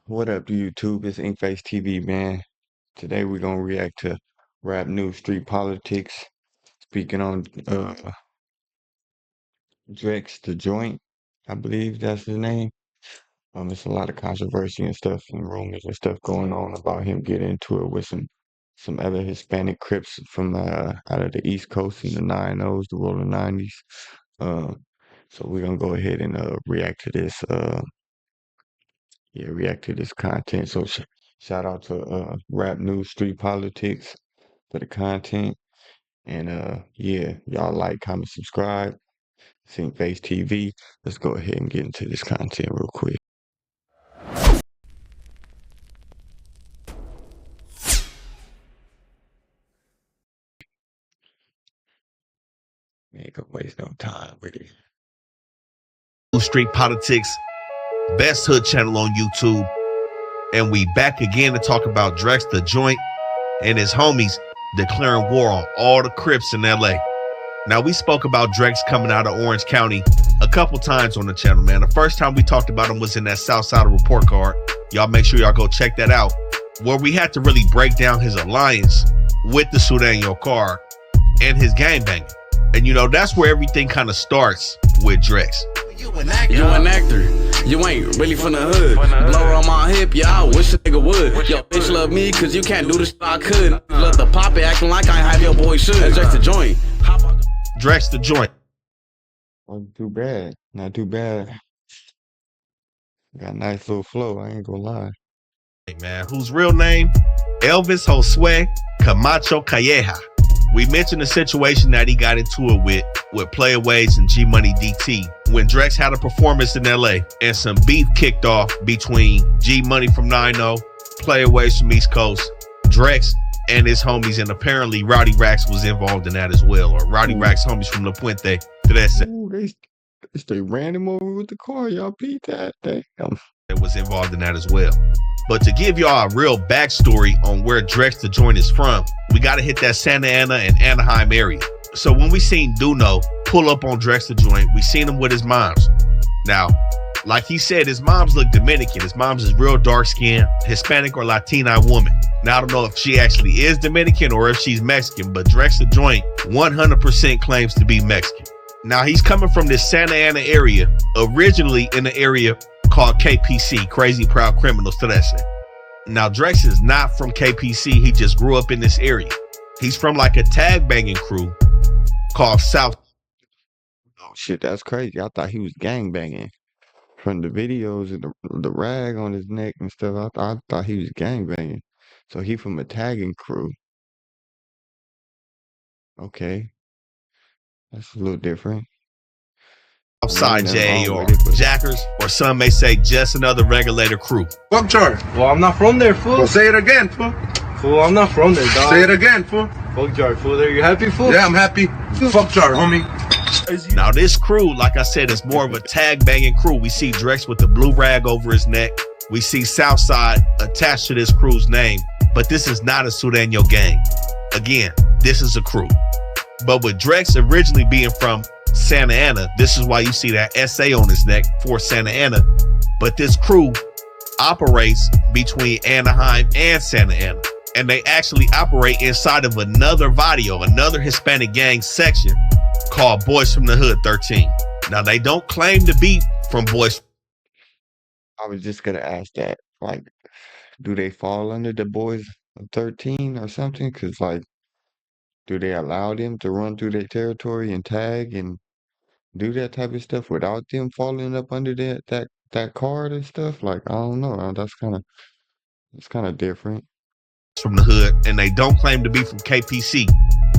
What up, YouTube? It's InkFaceTv, man. Today we're gonna react to rap news, street politics. Speaking on Drex the Joint, I believe that's his name. There's a lot of controversy and stuff and rumors and stuff going on about him getting into it with some other Hispanic crips from out of the East Coast in the 90s, the rolling 90s. Uh, so we're gonna go ahead and react to this. React to this content. So shout out to Rap News Street Politics for the content. And yeah, y'all like, comment, subscribe. Sync Face TV. Let's go ahead and get into this content real quick. Ain't gonna waste no time with it. Street Politics, best hood channel on YouTube, and we back again to talk about Drex the Joint and his homies declaring war on all the Crips in LA. Now, we spoke about Drex coming out of Orange County a couple times on the channel, man. The first time we talked about him was in that Southside report card. Y'all make sure y'all go check that out, where we had to really break down his alliance with the Sureño card and his gangbanging. And you know, that's where everything kind of starts with Drex. You an actor. You ain't really from the hood. Blower on my hip, yeah, I wish a nigga would. Yo, bitch love me cause you can't do the shit I could. Love the pop it, acting like I have your boy should. Drex the Joint. Drex the Joint. Wasn't too bad. Not too bad. Got a nice little flow, I ain't gonna lie. Hey man, whose real name? Elvis Josue Camacho Calleja. We mentioned the situation that he got into it with Playaways and G Money DT when Drex had a performance in LA and some beef kicked off between G Money from 90, Playaways from East Coast, Drex and his homies, and apparently Rowdy Rax was involved in that as well, or Rowdy Rax homies from La Puente. Ooh, they ran him over with the car. Y'all beat that. Damn. That was involved in that as well. But to give y'all a real backstory on where Drex the Joint is from, we got to hit that Santa Ana and Anaheim area. So when we seen Duno pull up on Drex the Joint, we seen him with his moms. Now, like he said, his moms look Dominican. His mom's is real dark skinned, Hispanic or Latina woman. Now, I don't know if she actually is Dominican or if she's Mexican, but Drex the Joint 100% claims to be Mexican. Now, he's coming from this Santa Ana area, originally in the area called KPC, Crazy Proud Criminals, to that say. Now, Drex is not from KPC. He just grew up in this area. He's from like a tag banging crew called South. Oh shit, that's crazy. I thought he was gang banging. From the videos and the rag on his neck and stuff, I thought he was gang banging. So he from a tagging crew. Okay. That's a little different. Outside J or Jackers, or some may say just another regulator crew. Fuck Jar. Well, I'm not from there, fool. Well, say it again, fool. Fool, I'm not from there, dog. Say it again, fool. Fuck Jar, fool. Are you happy, fool? Yeah, I'm happy. Fuck Jar, homie. Now this crew, like I said, is more of a tag banging crew. We see Drex with the blue rag over his neck. We see Southside attached to this crew's name, but this is not a Sureño gang. Again, this is a crew. But with Drex originally being from Santa Ana, this is why you see that SA on his neck for Santa Ana. But this crew operates between Anaheim and Santa Ana, and they actually operate inside of another barrio, another Hispanic gang section called Boys from the Hood 13. Now, they don't claim to be from Boys. I was just gonna ask that. Like, do they fall under the Boys of 13 or something? Because, like, do they allow them to run through their territory and tag and do that type of stuff without them falling up under that card and stuff? Like, I don't know. It's kind of different. From the hood, and they don't claim to be from KPC.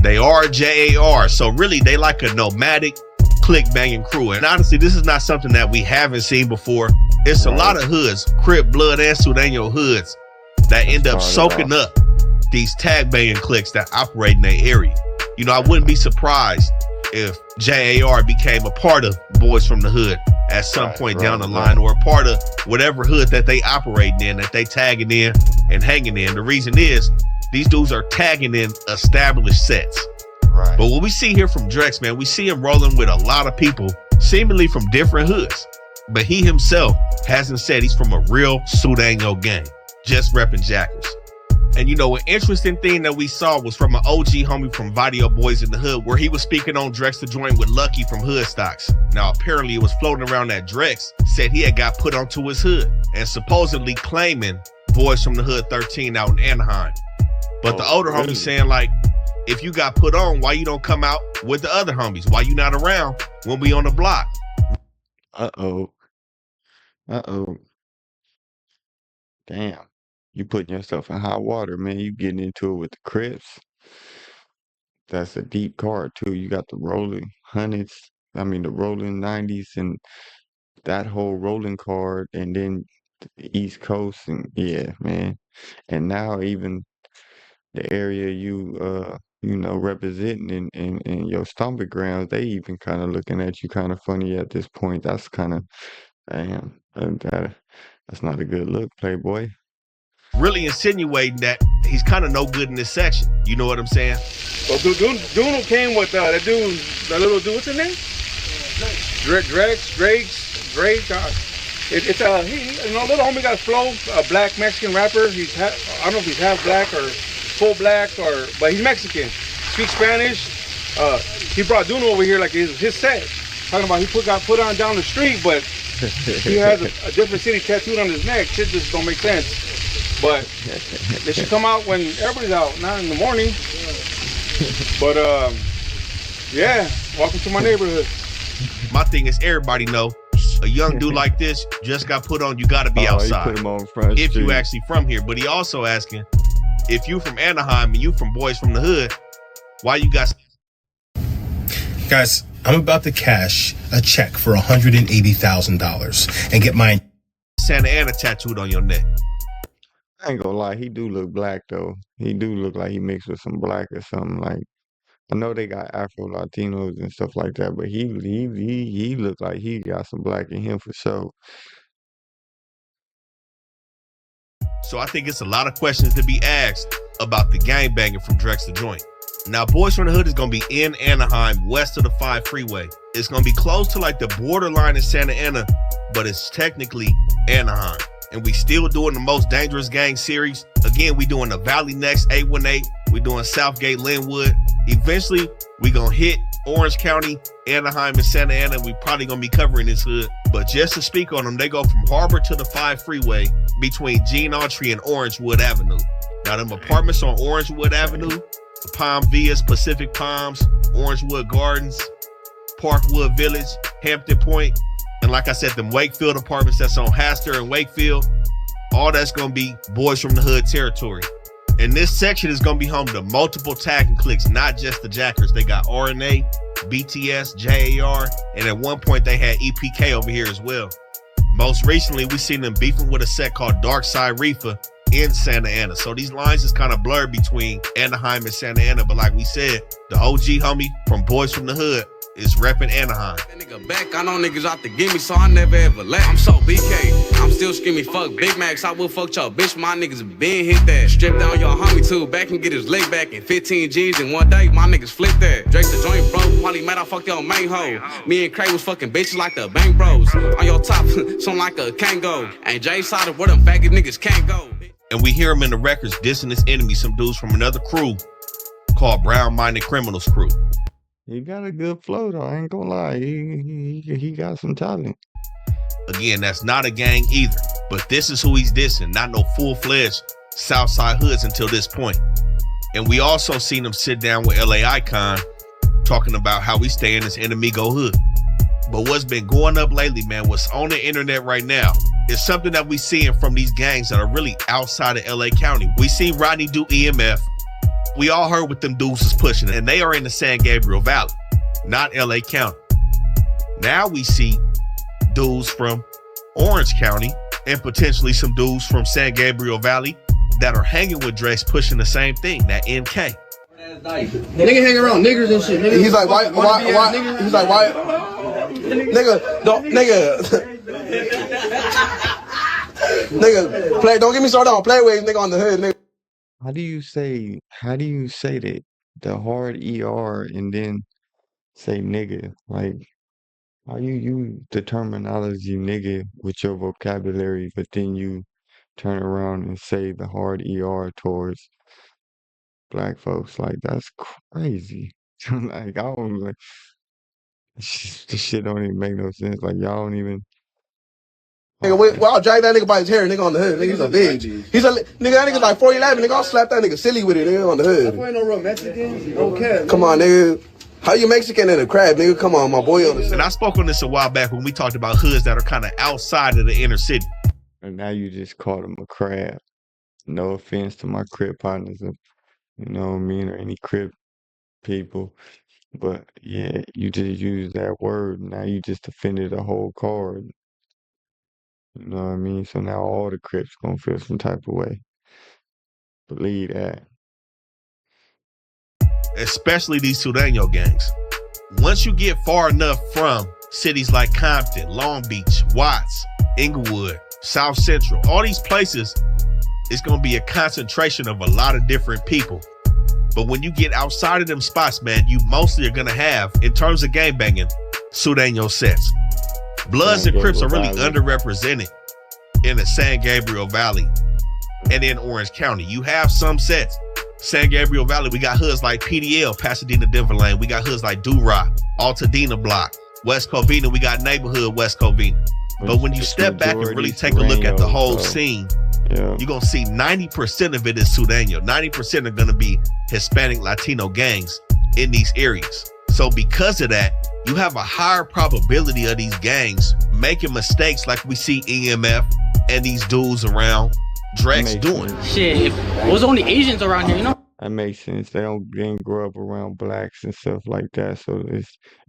They are JAR, so really they like a nomadic click banging crew. And honestly, this is not something that we haven't seen before. It's a lot of hoods, Crip, Blood, and Sureño hoods that end up soaking up these tag banging cliques that operate in their area. You know, I wouldn't be surprised if JAR became a part of Boys from the Hood at some point down the line, or a part of whatever hood that they operating in, that they tagging in and hanging in. The reason is these dudes are tagging in established sets. Right. But what we see here from Drex, man, we see him rolling with a lot of people seemingly from different hoods. but he himself hasn't said he's from a real Sudango gang, just repping Jackers. And you know, an interesting thing that we saw was from an OG homie from Video Boys in the Hood, where he was speaking on Drex the Joint with Lucky from Hood Stocks. Now, apparently it was floating around that Drex said he had got put onto his hood and supposedly claiming Boys from the Hood 13 out in Anaheim. But the older really? homie saying like, if you got put on, why you don't come out with the other homies? Why you not around when we on the block? Uh-oh. Damn. You putting yourself in hot water, man. You getting into it with the Crips. That's a deep card, too. You got the rolling hundreds, the rolling 90s, and that whole rolling card, and then the East Coast, and yeah, man. And now even the area representing in your stomping grounds, they even kind of looking at you kind of funny at this point. That's kind of, damn, that's not a good look, Playboy. Really insinuating that he's kind of no good in this section. You know what I'm saying? Well, Duno came with that dude, that little dude. What's his name? Drex. It's little homie got a flow, a black Mexican rapper. I don't know if he's half black or full black but he's Mexican. Speaks Spanish. He brought Duno over here like his set. Talking about he got put on down the street, but he has a different city tattooed on his neck. Shit just don't make sense. But they should come out when everybody's out, not in the morning. But yeah, welcome to my neighborhood. My thing is, everybody know a young dude like this just got put on. You got to be outside. You put him on Front if Street. you actually from here. But he also asking, if you from Anaheim and you from Boys from the Hood, why you got? Guys, I'm about to cash a check for $180,000 and get my Santa Ana tattooed on your neck. I ain't gonna lie, he do look black though. He do look like he mixed with some black or something. Like, I know they got Afro Latinos and stuff like that, but he look like he got some black in him for sure. So I think it's a lot of questions to be asked about the gangbanging from Drex the Joint. Now, Boys from the Hood is going to be in Anaheim, west of the 5 freeway. It's going to be close to like the borderline in Santa Ana, but it's technically Anaheim. And we still doing the Most Dangerous Gang series. Again, we doing the Valley next, 818. We doing Southgate, Linwood. Eventually, we going to hit Orange County, Anaheim, and Santa Ana. We probably going to be covering this hood. But just to speak on them, they go from Harbor to the 5 freeway between Gene Autry and Orangewood Avenue. Now, them apartments on Orangewood Avenue, Palm Villas, Pacific Palms, Orangewood Gardens, Parkwood Village, Hampton Point, and like I said, them Wakefield apartments that's on Hastur and Wakefield, all that's going to be Boys from the Hood territory. And this section is going to be home to multiple tagging cliques, not just the Jackers. They got RNA, BTS, JAR, and at one point they had EPK over here as well. Most recently, we seen them beefing with a set called Dark Side Reefer in Santa Ana. So these lines is kind of blurred between Anaheim and Santa Ana. But like we said, the OG homie from Boys from the Hood is repping Anaheim. That nigga back, I know niggas out to give me, so I never ever let. I'm so BK, I'm still screaming fuck Big Macs. I will fuck y'all, bitch. My niggas been hit that. Strip down your homie too, back and get his leg back in 15 G's in one day. My niggas flip that. Drex the Joint broke, while he mad I fucked your main hoe. Me and Cray was fucking bitches like the Bang Bros. On your top, something like a Kango. And Jay side of where them faggot niggas can't go. And we hear him in the records dissing his enemy, some dudes from another crew called Brown Minded Criminals Crew. He got a good flow though, I ain't gonna lie. He got some talent. Again, that's not a gang either, but this is who he's dissing, not no full-fledged Southside hoods until this point. And we also seen him sit down with LA Icon talking about how we stay in this Enemigo hood. But what's been going up lately, man, what's on the internet right now is something that we seeing from these gangs that are really outside of LA County. We seen Rodney do EMF. We all heard what them dudes is pushing, and they are in the San Gabriel Valley, not LA County. Now we see dudes from Orange County and potentially some dudes from San Gabriel Valley that are hanging with Drex pushing the same thing, that NK. Nigga hang around niggers and shit. Nigga, He's like, why? He's like, why? Nigga, don't, nigga, play. Don't get me started on playways, nigga, on the hood, nigga. How do you say that the hard ER and then say nigga? Like, How you use the terminology nigga with your vocabulary, but then you turn around and say the hard ER towards black folks? Like, that's crazy. Like, I don't like this shit don't even make no sense. Like, y'all don't even. Nigga, well, I'll drag that nigga by his hair, nigga, on the hood. Nigga, he's a bitch. He's a nigga. That nigga's like 4'11". Nigga, I'll slap that nigga silly with it, nigga, on the hood. Ain't no real Mexican. Don't care. Come on, nigga. How you Mexican in a crab, nigga? Come on, my boy on the. And I spoke on this a while back when we talked about hoods that are kind of outside of the inner city. And now you just called him a crab. No offense to my crib partners, you know what I mean, or any crib people. But yeah, you just used that word. Now you just offended the whole card. You know what I mean? So now all the Crips gonna feel some type of way. Believe that. Especially these Sureño gangs. Once you get far enough from cities like Compton, Long Beach, Watts, Inglewood, South Central, all these places, it's going to be a concentration of a lot of different people. But when you get outside of them spots, man, you mostly are going to have, in terms of gangbanging, Sureño sets. Bloods and Crips are really underrepresented in the San Gabriel Valley and in Orange County. You have some sets. San Gabriel Valley, we got hoods like PDL, Pasadena, Denver Lane. We got hoods like Do-Rock, Altadena Block. West Covina, we got neighborhood West Covina. But when you step back and really take a look at the whole scene, you're going to see 90% of it is Sureño. 90% are going to be Hispanic, Latino gangs in these areas. So because of that, you have a higher probability of these gangs making mistakes like we see EMF and these dudes around Drex doing. Shit, it was only Asians around here, you know? That makes sense. They didn't grow up around blacks and stuff like that, so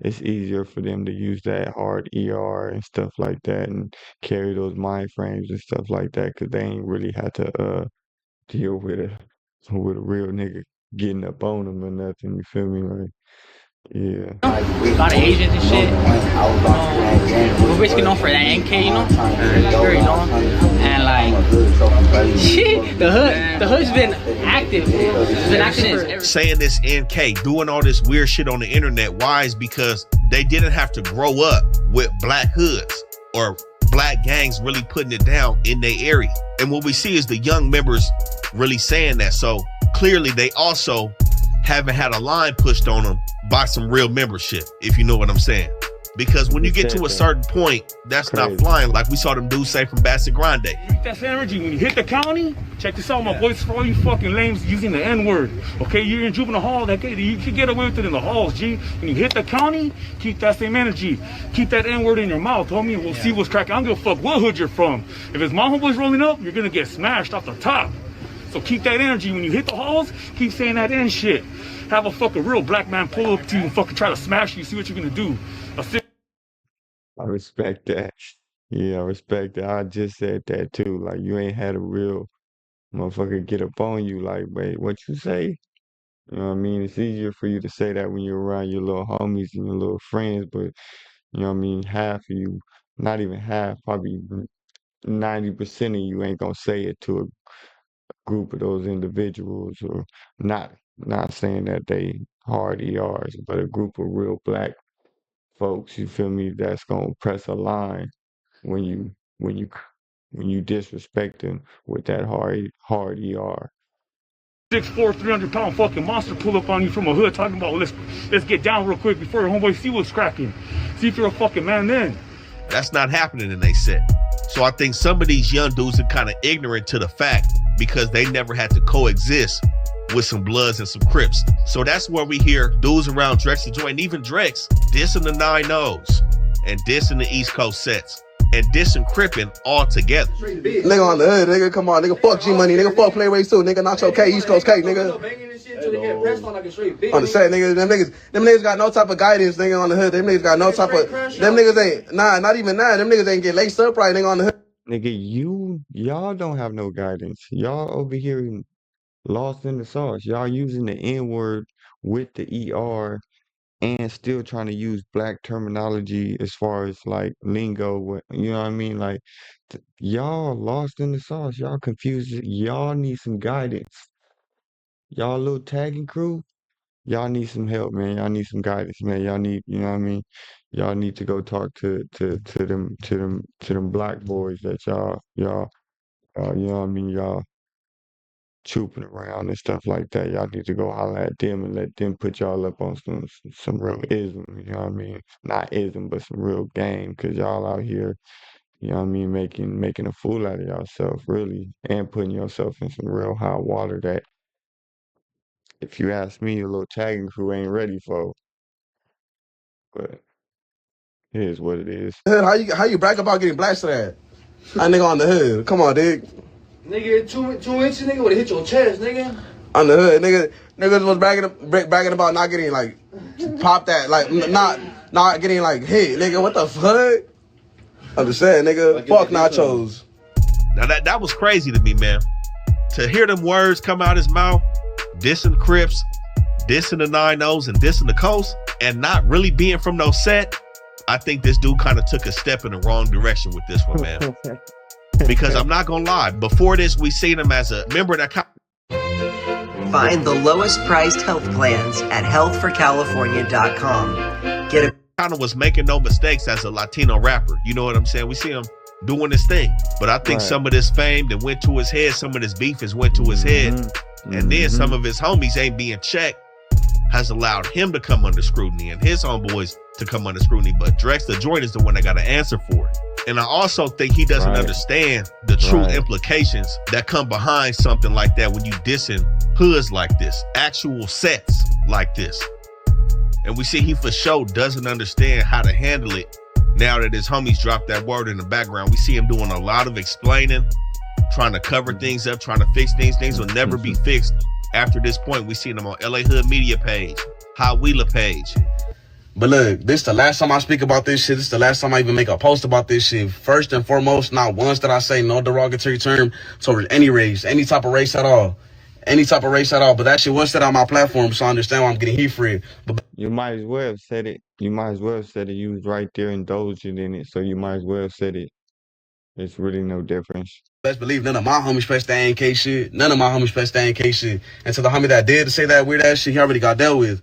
it's easier for them to use that hard ER and stuff like that, and carry those mind frames and stuff like that, because they ain't really had to deal with a real nigga getting up on them or nothing. You feel me? Like, yeah. A lot of Asians and shit. We're basically known for that NK, you know? Very known. And like, shit, the hood's been active. It's been active. Saying this NK, doing all this weird shit on the internet, why is because they didn't have to grow up with black hoods or black gangs really putting it down in their area. And what we see is the young members really saying that. So clearly they also haven't had a line pushed on them by some real membership, if you know what I'm saying. Because when you get to a certain point, that's not flying, like we saw them dudes say from Bassett Grande. That's energy. When you hit the county, check this out, my boys, for all you fucking lames using the N-word. Okay, you're in juvenile hall, you can get away with it in the halls, G. When you hit the county, keep that same energy. Keep that N-word in your mouth, homie. We'll see what's cracking. I don't give a fuck what hood you're from. If it's my homeboys rolling up, you're gonna get smashed off the top. So keep that energy. When you hit the halls, keep saying that N shit. Have a fucking real black man pull up to you and fucking try to smash you, see what you're gonna do. I respect that. Yeah, I respect that. I just said that too. Like, you ain't had a real motherfucker get up on you. Like, wait, what you say? You know what I mean? It's easier for you to say that when you're around your little homies and your little friends, but you know what I mean? Half of you, not even half, probably 90% of you ain't gonna say it to a group of those individuals, or not saying that they hard ERs, but a group of real black folks, you feel me, that's gonna press a line when you disrespect them with that hard ER. 6'4", 300-pound fucking monster pull up on you from a hood talking about, let's get down real quick before your homeboy see what's cracking. See if you're a fucking man then. That's not happening in they set. So I think some of these young dudes are kind of ignorant to the fact because they never had to coexist with some Bloods and some Crips. So that's where we hear dudes around Drex to join, even Drex dissing the 9-0s and dissing the East Coast sets and dissing Crippin' all together. Nigga on the hood, nigga, come on, nigga, fuck G Money, nigga, fuck Playways too, nigga, Nacho K, East Coast K, nigga. On the set, nigga, them niggas got no type of guidance, nigga, on the hood. Them niggas got no type of, them niggas ain't, not even that. Them niggas ain't get laced up right, nigga, on the hood. Nigga, y'all don't have no guidance. Y'all over here lost in the sauce. Y'all using the N-word with the ER and still trying to use black terminology as far as like lingo, you know what I mean? Like, y'all lost in the sauce. Y'all confused. Y'all need some guidance. Y'all little tagging crew, y'all need some help, man. Y'all need some guidance, man. Y'all need, you know what I mean? Y'all need to go talk to them black boys that y'all you know what I mean, y'all trooping around and stuff like that. Y'all need to go holler at them and let them put y'all up on some real ism, you know what I mean? Not ism, but some real game, cause y'all out here, you know what I mean, making a fool out of yourself, really, and putting yourself in some real hot water that, if you ask me, a little tagging crew ain't ready for. But it is what it is. How you brag about getting blasted at? That nigga on the hood. Come on, dig. Nigga, two inches, nigga, would've hit your chest, nigga. On the hood, niggas was bragging about not getting like popped at, like not getting like hit, nigga. What the fuck? I'm just saying, nigga. Fuck nachos. Now that was crazy to me, man. To hear them words come out his mouth, dissing Crips, dissing the 9-0s, and dissing the Coast, and not really being from no set. I think this dude kind of took a step in the wrong direction with this one, man. Because I'm not gonna lie, before this, we seen him as a member that find the lowest priced health plans at healthforcalifornia.com. Get a kind of was making no mistakes as a Latino rapper. You know what I'm saying? We see him doing his thing, but I think some of this fame that went to his head, some of this beef has went to his head, and then some of his homies ain't being checked, has allowed him to come under scrutiny and his homeboys to come under scrutiny. But Drex the Joint is the one that got to answer for it. And I also think he doesn't understand the true implications that come behind something like that when you dissing hoods like this, actual sets like this. And we see he for sure doesn't understand how to handle it now that his homies dropped that word in the background. We see him doing a lot of explaining, trying to cover things up, trying to fix things. Things will never be fixed after this point. We seen him on LA Hood Media page, Hot Wheeler page. But look, this the last time I speak about this shit. This is the last time I even make a post about this shit. First and foremost, not once did I say no derogatory term towards any race, any type of race at all. Any type of race at all. But that shit was said on my platform, so I understand why I'm getting heat for it. But you might as well have said it. You might as well have said it. You was right there indulging in it, so you might as well have said it. It's really no difference. best believe none of my homies pressed that NK shit. None of my homies pressed that NK shit. And to the homie that did say that weird ass shit, he already got dealt with.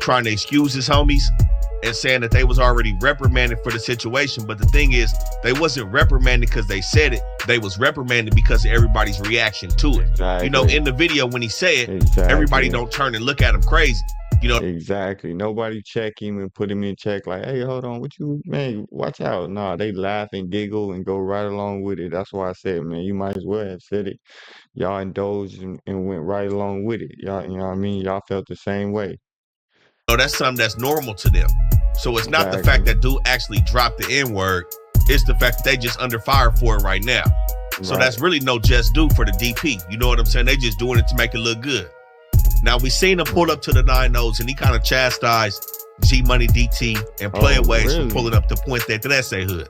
Trying to excuse his homies and saying that they was already reprimanded for the situation. But the thing is, they wasn't reprimanded because they said it. They was reprimanded because of everybody's reaction to it. Exactly. You know, in the video when he said it, everybody don't turn and look at him crazy. You know, exactly. Nobody check him and put him in check like, hey, hold on, what you, man, watch out. Nah, they laugh and giggle and go right along with it. That's why I said, man, you might as well have said it. Y'all indulged and went right along with it. Y'all, you know what I mean? Y'all felt the same way. So that's something that's normal to them. So it's not the fact that dude actually dropped the N-word. It's the fact that they just under fire for it right now. So that's really no just due for the DP. You know what I'm saying? They just doing it to make it look good. Now, we seen him pull up to the 9-0s, and he kind of chastised G-Money DT and Playaways for pulling up the Puente Trece hood.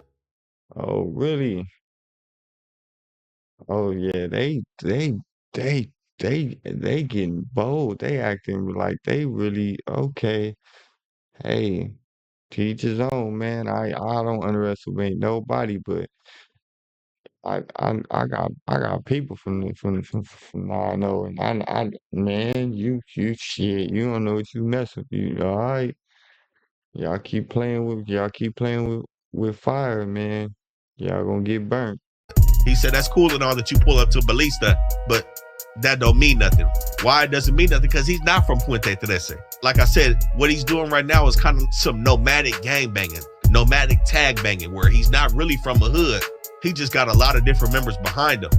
Oh, really? Oh, yeah. They getting bold. They acting like they really, okay. Hey, teach his own, man. I don't underestimate nobody, but I got people from 9-0, and I man, you shit, you don't know what you mess with. You all right? Y'all keep playing with fire, man. Y'all gonna get burnt. He said that's cool and all that you pull up to Ballista, but that don't mean nothing. Why it doesn't mean nothing? Because he's not from Puente Trece. Like I said, what he's doing right now is kind of some nomadic gang banging, nomadic tag banging, where he's not really from a hood. He just got a lot of different members behind him.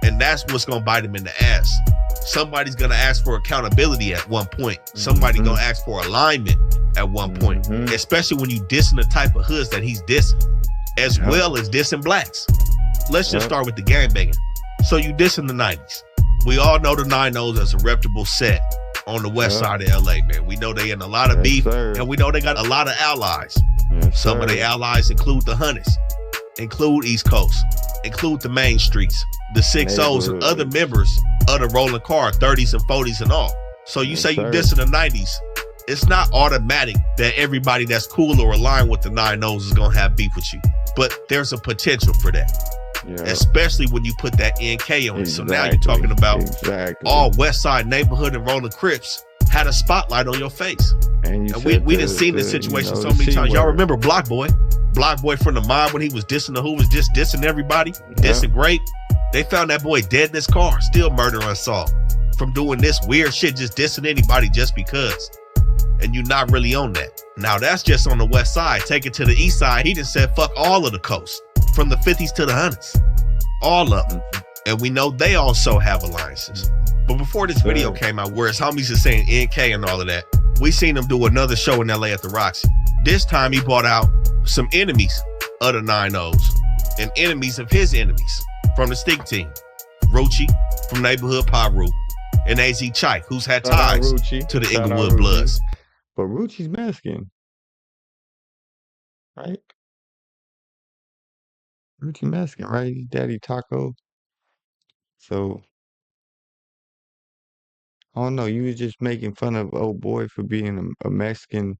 And that's what's going to bite him in the ass. Somebody's going to ask for accountability at one point. Somebody's going to ask for alignment at one point, especially when you dissing the type of hoods that he's dissing, as well as dissing blacks. Let's just start with the gang banging. So you dissing the 90s. We all know the 9-0s as a reputable set on the west side of LA, man. We know they in a lot of beef, and we know they got a lot of allies. Some of the allies include the Hunters, include East Coast, include the main streets, the 6-0s, and other members of the rolling car, 30s and 40s and all. So you say you dissing the 90s, it's not automatic that everybody that's cool or aligned with the 9-0s is going to have beef with you. But there's a potential for that. Especially when you put that NK on it. So now you're talking about all West Side neighborhood and rolling Crips had a spotlight on your face. And we didn't see this situation so many times. Y'all remember Block Boy from the mob when he was dissing the Hoovers, just dissing everybody, dissing Grape. They found that boy dead in his car, still murder unsolved, from doing this weird shit, just dissing anybody just because. And you're not really on that. Now that's just on the west side. Take it to the east side. He just said fuck all of the coast, from the 50s to the 100s, all of them. And we know they also have alliances. But before this video came out, where his homies is saying NK and all of that, we seen him do another show in LA at the Roxy. This time he brought out some enemies of the 9-0s and enemies of his enemies from the Stink Team. Rucci from Neighborhood Paru and AZ Chike, who's had ties to the Inglewood Bloods. But Rucci's Mexican, right? Rucci Mexican, right? He's Daddy Taco. So, I don't know. You was just making fun of old boy for being a Mexican,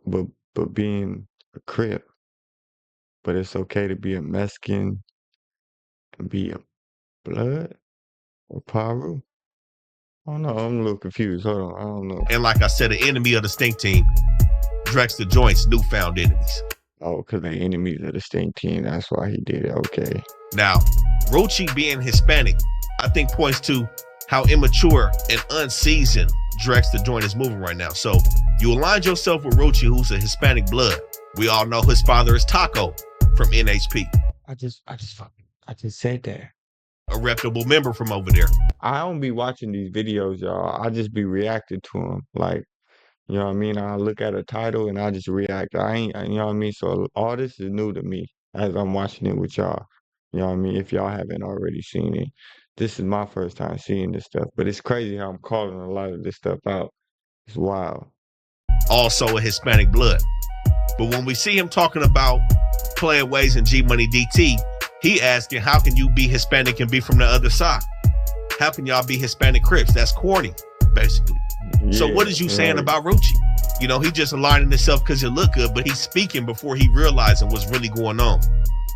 but being a Crip. But it's okay to be a Mexican and be a Blood or Paru. I don't know. I'm a little confused. Hold on. I don't know. And like I said, an enemy of the Stink Team, Drex the Joint's newfound enemies. Oh, because they're enemies of the Stink Team. That's why he did it. Okay. Now, Rucci being Hispanic, I think points to how immature and unseasoned Drex the Joint is moving right now. So you aligned yourself with Rucci, who's a Hispanic blood. We all know his father is Taco from NHP. I just said that. A reputable member from over there. I don't be watching these videos, y'all. I just be reacting to them. Like, you know what I mean? I look at a title and I just react. You know what I mean? So all this is new to me as I'm watching it with y'all. You know what I mean? If y'all haven't already seen it. This is my first time seeing this stuff. But it's crazy how I'm calling a lot of this stuff out. It's wild. Also a Hispanic blood. But when we see him talking about playing ways in G Money DT, he asking, how can you be Hispanic and be from the other side? How can y'all be Hispanic Crips? That's corny, basically. Yeah, so what is you saying about Rucci? You know, he just aligning himself because it look good, but he's speaking before he realizing what's really going on.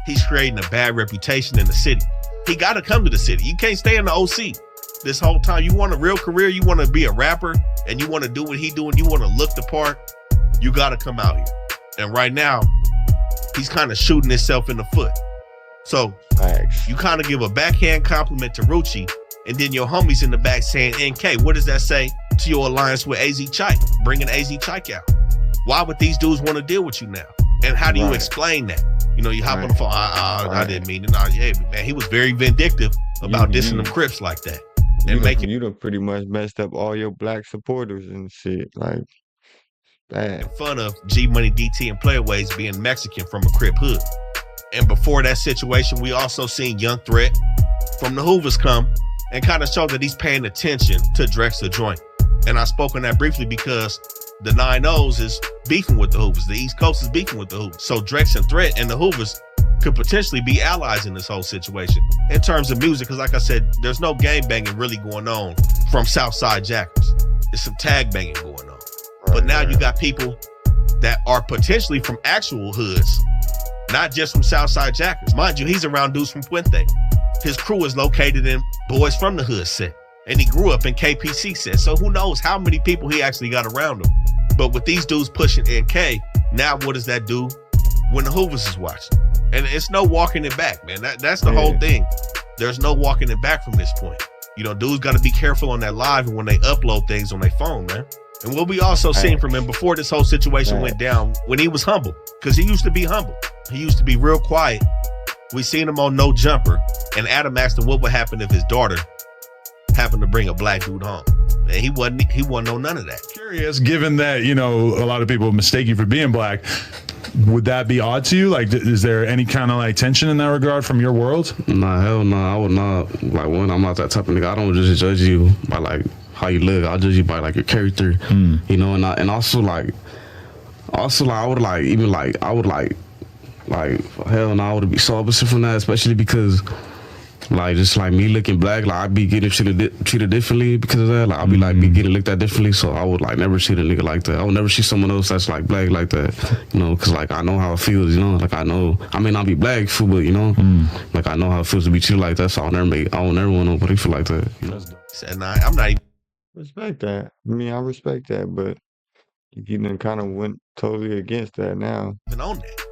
He's creating a bad reputation in the city. He got to come to the city. You can't stay in the OC this whole time. You want a real career, you want to be a rapper, and you want to do what he doing, you want to look the part, you got to come out here. And right now, he's kind of shooting himself in the foot. So you kind of give a backhand compliment to Rucci, and then your homies in the back saying, NK, what does that say to your alliance with AZ Chike, bringing AZ Chike out? Why would these dudes want to deal with you now? And how do you explain that? You know, you hop on the phone, I didn't mean it. Nah, yeah, man, he was very vindictive about dissing them Crips like that. And you done pretty much messed up all your black supporters and shit. Like, bad. In fun of G Money DT and Playaways being Mexican from a Crip hood. And before that situation, we also seen Young Threat from the Hoovers come and kind of show that he's paying attention to Drex the Joint. And I spoke on that briefly because the 9-0s is beefing with the Hoovers. The East Coast is beefing with the Hoovers. So Drex and Threat and the Hoovers could potentially be allies in this whole situation. In terms of music, because like I said, there's no gang banging really going on from Southside Jackers. There's some tag banging going on. But now you got people that are potentially from actual hoods, not just from Southside Jackers. Mind you, he's around dudes from Puente. His crew is located in Boys from the Hood set. And he grew up in KPC set. So who knows how many people he actually got around him. But with these dudes pushing NK, now what does that do when the Hoovers is watching? And it's no walking it back, man. That's the whole thing. There's no walking it back from this point. You know, dudes got to be careful on that live and when they upload things on their phone, man. And what we also seen from him before this whole situation went down, when he was humble, because he used to be humble. He used to be real quiet. We seen him on No Jumper, and Adam asked him what would happen if his daughter happened to bring a black dude home. And he wasn't know none of that. Curious, given that, you know, a lot of people mistake you for being black, would that be odd to you? Like, is there any kind of like tension in that regard from your world? Nah, hell no. I would not. Like, one, I'm not that type of nigga. I don't just judge you by like how you look. I'll judge you by like your character, you know. And also like I would like even like I would like hell no. I would be so opposite from that, especially because like just like me looking black, like I'd be getting treated differently because of that. Like I'd be like be getting looked at differently, so I would like never see a nigga like that. I would never see someone else that's like black like that, you know, because like I know how it feels, you know. Like I know I may not be black, but you know, like I know how it feels to be treated like that. So I will never want nobody feel like that. You know? And I'm not even Respect that. I mean, I respect that, but you done kind of went totally against that now. Even on that.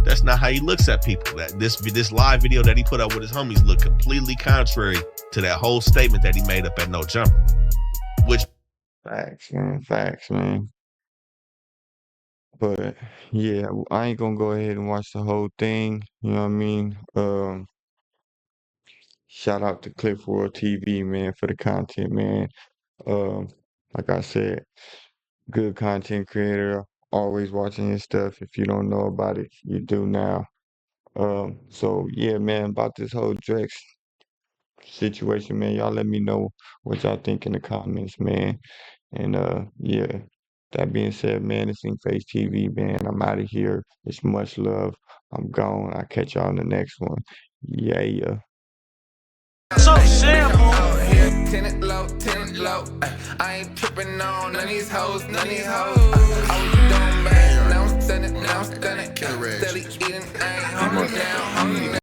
That's not how he looks at people. That this live video that he put up with his homies look completely contrary to that whole statement that he made up at No Jumper. Which Facts, man. But yeah, I ain't gonna go ahead and watch the whole thing. You know what I mean? Shout out to Cliff World TV, man, for the content, man. Um, like I said, good content creator. Always watching his stuff. If you don't know about it, you do now. So yeah, man, about this whole Drex situation, man, y'all let me know what y'all think in the comments, man. And yeah, that being said, man, it's InkFaceTv, man. I'm out of here. It's much love. I'm gone. I'll catch y'all in the next one. Yeah. So simple. Tenant low. I ain't tripping on none of these hoes. I was doing bad, now I'm stunning. Steady eating, I ain't hungry now.